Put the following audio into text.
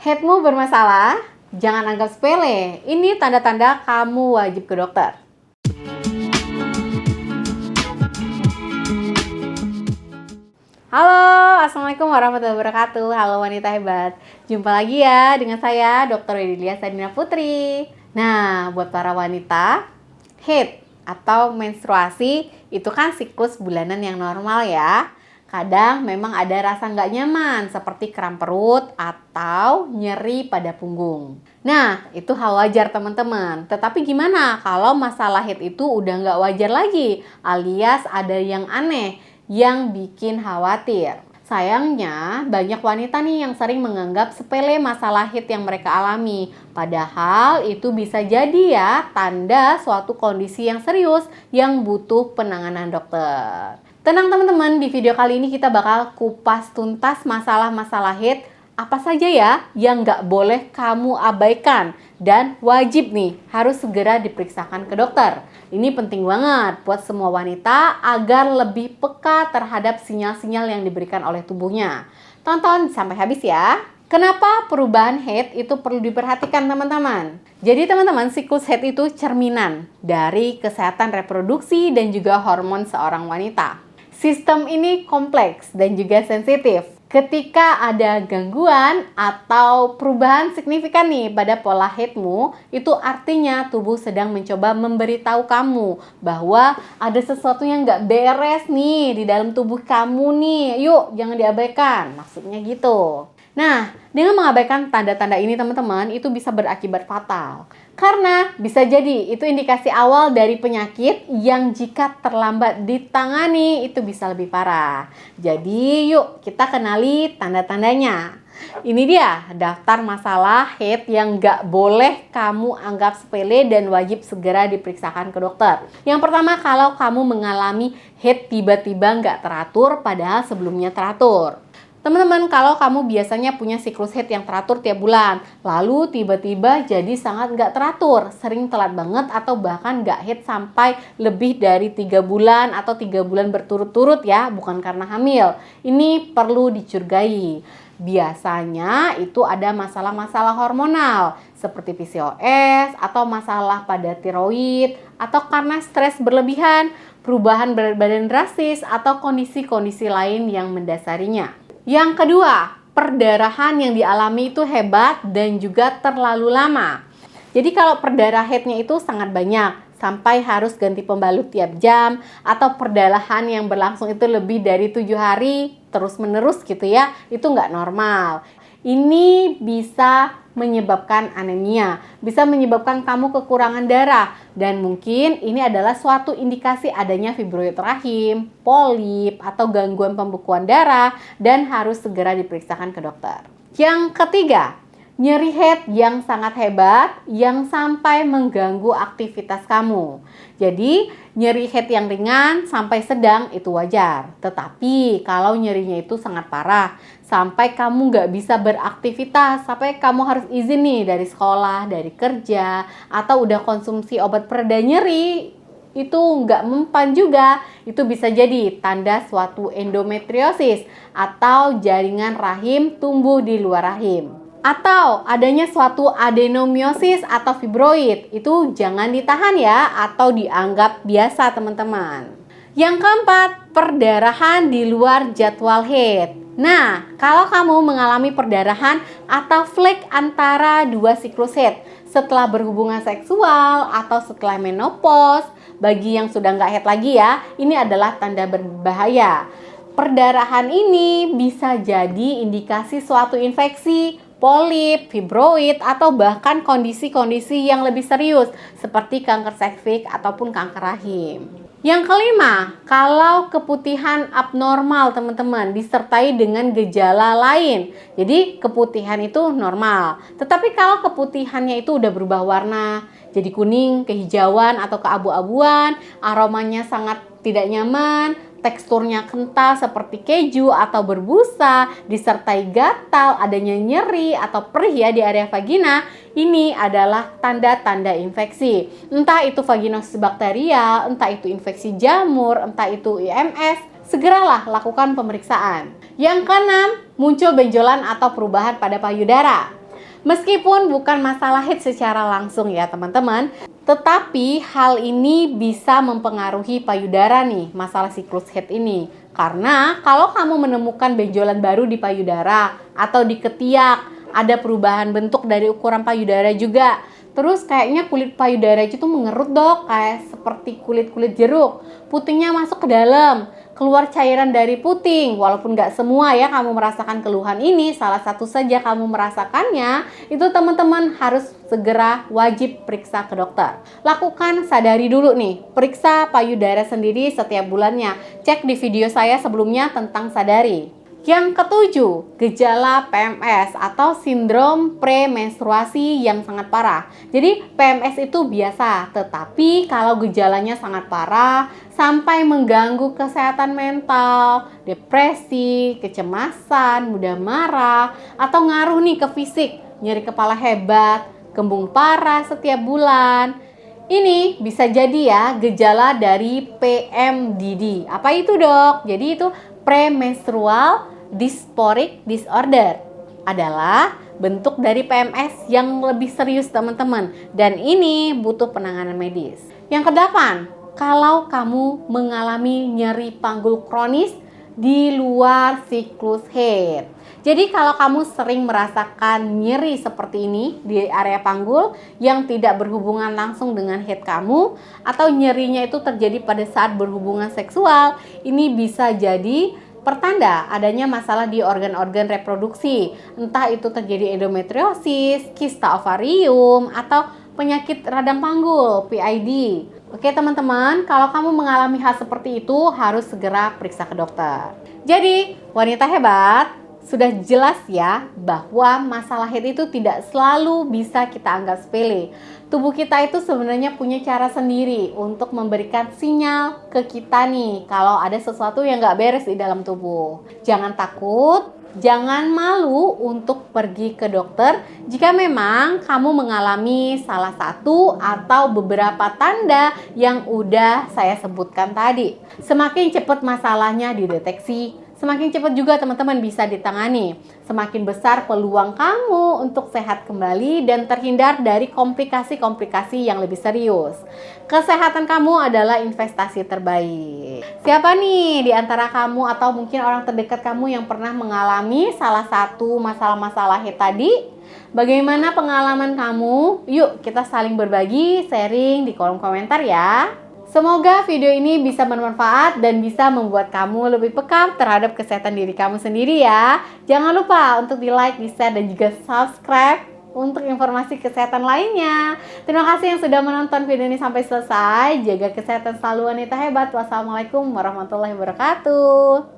Headmu bermasalah? Jangan anggap sepele. Ini tanda-tanda kamu wajib ke dokter. Halo, Assalamualaikum warahmatullahi wabarakatuh. Halo wanita hebat. Jumpa lagi ya dengan saya, Dr. Edilia Sadina Putri. Nah, buat para wanita, haid atau menstruasi itu kan siklus bulanan yang normal ya. Kadang memang ada rasa nggak nyaman seperti kram perut atau nyeri pada punggung. Nah, itu hal wajar teman-teman. Tetapi gimana kalau masalah haid itu udah nggak wajar lagi alias ada yang aneh yang bikin khawatir? Sayangnya, banyak wanita nih yang sering menganggap sepele masalah haid yang mereka alami. Padahal itu bisa jadi ya tanda suatu kondisi yang serius yang butuh penanganan dokter. Tenang teman-teman, di video kali ini kita bakal kupas tuntas masalah-masalah haid apa saja ya yang nggak boleh kamu abaikan dan wajib nih harus segera diperiksakan ke dokter. Ini penting banget buat semua wanita agar lebih peka terhadap sinyal-sinyal yang diberikan oleh tubuhnya. Tonton sampai habis ya. Kenapa perubahan haid itu perlu diperhatikan teman-teman? Jadi teman-teman, siklus haid itu cerminan dari kesehatan reproduksi dan juga hormon seorang wanita. Sistem ini kompleks dan juga sensitif. Ketika ada gangguan atau perubahan signifikan nih pada pola haidmu, itu artinya tubuh sedang mencoba memberitahu kamu bahwa ada sesuatu yang nggak beres nih di dalam tubuh kamu nih. Yuk, jangan diabaikan. Maksudnya gitu. Nah, dengan mengabaikan tanda-tanda ini teman-teman, itu bisa berakibat fatal. Karena bisa jadi itu indikasi awal dari penyakit yang jika terlambat ditangani itu bisa lebih parah. Jadi yuk kita kenali tanda-tandanya. Ini dia daftar masalah haid yang gak boleh kamu anggap sepele dan wajib segera diperiksakan ke dokter. Yang pertama, kalau kamu mengalami haid tiba-tiba gak teratur padahal sebelumnya teratur. Teman-teman, kalau kamu biasanya punya siklus haid yang teratur tiap bulan, lalu tiba-tiba jadi sangat nggak teratur, sering telat banget atau bahkan nggak haid sampai lebih dari 3 bulan atau 3 bulan berturut-turut ya, bukan karena hamil. Ini perlu dicurigai. Biasanya itu ada masalah-masalah hormonal seperti PCOS atau masalah pada tiroid atau karena stres berlebihan, perubahan berat badan drastis atau kondisi-kondisi lain yang mendasarinya. Yang kedua, perdarahan yang dialami itu hebat dan juga terlalu lama. Jadi kalau perdarahan haidnya itu sangat banyak, sampai harus ganti pembalut tiap jam, atau perdarahan yang berlangsung itu lebih dari 7 hari, terus menerus gitu ya, itu nggak normal. Ini bisa menyebabkan anemia, bisa menyebabkan kamu kekurangan darah, dan mungkin ini adalah suatu indikasi adanya fibroid rahim, polip, atau gangguan pembekuan darah, dan harus segera diperiksakan ke dokter. Yang ketiga, nyeri haid yang sangat hebat yang sampai mengganggu aktivitas kamu. Jadi, nyeri haid yang ringan sampai sedang itu wajar. Tetapi, kalau nyerinya itu sangat parah, sampai kamu nggak bisa beraktivitas, sampai kamu harus izin nih dari sekolah, dari kerja, atau udah konsumsi obat pereda nyeri, itu nggak mempan juga, itu bisa jadi tanda suatu endometriosis atau jaringan rahim tumbuh di luar rahim. Atau adanya suatu adenomiosis atau fibroid, itu jangan ditahan ya atau dianggap biasa teman-teman. Yang keempat, perdarahan di luar jadwal haid. Nah, kalau kamu mengalami perdarahan atau flek antara dua siklus haid setelah berhubungan seksual atau setelah menopause, bagi yang sudah nggak haid lagi ya, ini adalah tanda berbahaya. Perdarahan ini bisa jadi indikasi suatu infeksi, polip, fibroid, atau bahkan kondisi-kondisi yang lebih serius seperti kanker serviks ataupun kanker rahim. Yang kelima, kalau keputihan abnormal teman-teman disertai dengan gejala lain. Jadi keputihan itu normal, tetapi kalau keputihannya itu udah berubah warna, jadi kuning, kehijauan, atau keabu-abuan, aromanya sangat tidak nyaman, teksturnya kental seperti keju atau berbusa, disertai gatal, adanya nyeri atau perih ya di area vagina, ini adalah tanda-tanda infeksi. Entah itu vaginosis bakterial, entah itu infeksi jamur, entah itu IMS, segeralah lakukan pemeriksaan. Yang keenam, muncul benjolan atau perubahan pada payudara. Meskipun bukan masalah head secara langsung ya teman-teman, tetapi hal ini bisa mempengaruhi payudara nih, masalah siklus head ini. Karena kalau kamu menemukan benjolan baru di payudara atau di ketiak, ada perubahan bentuk dari ukuran payudara juga. Terus kayaknya kulit payudara itu mengerut dok, kayak seperti kulit-kulit jeruk. Putingnya masuk ke dalam, keluar cairan dari puting. Walaupun nggak semua ya kamu merasakan keluhan ini, salah satu saja kamu merasakannya, itu teman-teman harus segera wajib periksa ke dokter. Lakukan sadari dulu nih, periksa payudara sendiri setiap bulannya. Cek di video saya sebelumnya tentang sadari. Yang ketujuh, gejala PMS atau sindrom premenstruasi yang sangat parah. Jadi PMS itu biasa, tetapi kalau gejalanya sangat parah sampai mengganggu kesehatan mental, depresi, kecemasan, mudah marah, atau ngaruh nih ke fisik, nyeri kepala hebat, kembung parah setiap bulan. Ini bisa jadi ya gejala dari PMDD. Apa itu dok? Jadi itu premenstrual dysphoric disorder, adalah bentuk dari PMS yang lebih serius teman-teman, dan ini butuh penanganan medis. Yang kedelapan, kalau kamu mengalami nyeri panggul kronis di luar siklus head. Jadi kalau kamu sering merasakan nyeri seperti ini di area panggul yang tidak berhubungan langsung dengan head kamu, atau nyerinya itu terjadi pada saat berhubungan seksual, ini bisa jadi pertanda adanya masalah di organ-organ reproduksi, entah itu terjadi endometriosis, kista ovarium, atau penyakit radang panggul, PID. Oke teman-teman, kalau kamu mengalami hal seperti itu harus segera periksa ke dokter. Jadi, wanita hebat, sudah jelas ya bahwa masalah head itu tidak selalu bisa kita anggap sepele. Tubuh kita itu sebenarnya punya cara sendiri untuk memberikan sinyal ke kita nih kalau ada sesuatu yang nggak beres di dalam tubuh. Jangan takut, jangan malu untuk pergi ke dokter jika memang kamu mengalami salah satu atau beberapa tanda yang udah saya sebutkan tadi. Semakin cepat masalahnya dideteksi, semakin cepat juga teman-teman bisa ditangani. Semakin besar peluang kamu untuk sehat kembali dan terhindar dari komplikasi-komplikasi yang lebih serius. Kesehatan kamu adalah investasi terbaik. Siapa nih di antara kamu atau mungkin orang terdekat kamu yang pernah mengalami salah satu masalah-masalah head tadi? Bagaimana pengalaman kamu? Yuk kita saling berbagi, sharing di kolom komentar ya. Semoga video ini bisa bermanfaat dan bisa membuat kamu lebih peka terhadap kesehatan diri kamu sendiri ya. Jangan lupa untuk di like, di share, dan juga subscribe untuk informasi kesehatan lainnya. Terima kasih yang sudah menonton video ini sampai selesai. Jaga kesehatan selalu wanita hebat. Wassalamualaikum warahmatullahi wabarakatuh.